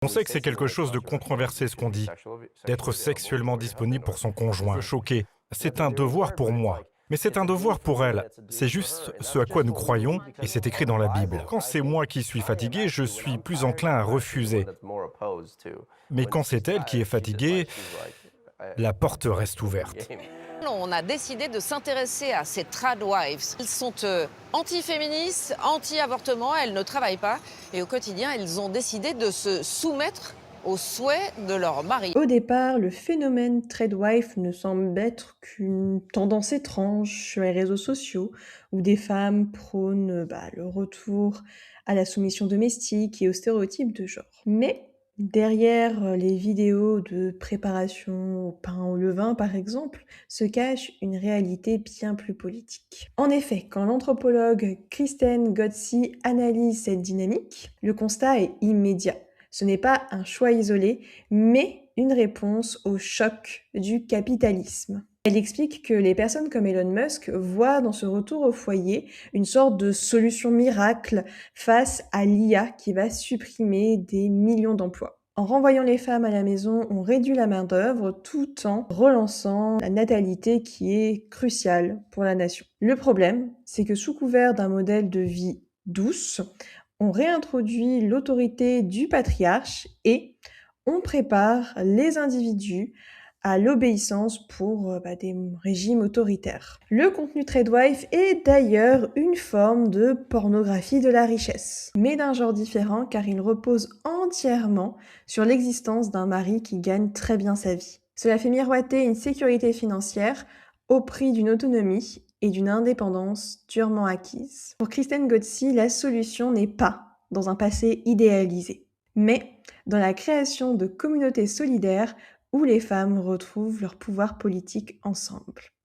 On sait que c'est quelque chose de controversé ce qu'on dit, d'être sexuellement disponible pour son conjoint. Choqué. C'est un devoir pour moi. Mais c'est un devoir pour elle. C'est juste ce à quoi nous croyons et c'est écrit dans la Bible. Quand c'est moi qui suis fatigué, je suis plus enclin à refuser. Mais quand c'est elle qui est fatiguée, la porte reste ouverte. On a décidé de s'intéresser à ces tradwives. Elles sont anti-féministes, anti-avortement, elles ne travaillent pas. Et au quotidien, elles ont décidé de se soumettre aux souhaits de leur mari. Au départ, le phénomène Tradwife ne semble être qu'une tendance étrange sur les réseaux sociaux, où des femmes prônent le retour à la soumission domestique et aux stéréotypes de genre. Mais derrière les vidéos de préparation au pain au levain, par exemple, se cache une réalité bien plus politique. En effet, quand l'anthropologue Kristen Ghodsee analyse cette dynamique, le constat est immédiat. Ce n'est pas un choix isolé, mais une réponse au choc du capitalisme. Elle explique que les personnes comme Elon Musk voient dans ce retour au foyer une sorte de solution miracle face à l'IA qui va supprimer des millions d'emplois. En renvoyant les femmes à la maison, on réduit la main-d'œuvre tout en relançant la natalité qui est cruciale pour la nation. Le problème, c'est que sous couvert d'un modèle de vie douce, on réintroduit l'autorité du patriarche et on prépare les individus à l'obéissance pour des régimes autoritaires. Le contenu Tradwife est d'ailleurs une forme de pornographie de la richesse, mais d'un genre différent car il repose entièrement sur l'existence d'un mari qui gagne très bien sa vie. Cela fait miroiter une sécurité financière au prix d'une autonomie et d'une indépendance durement acquise. Pour Kristen Ghodsee, la solution n'est pas dans un passé idéalisé, mais dans la création de communautés solidaires où les femmes retrouvent leur pouvoir politique ensemble.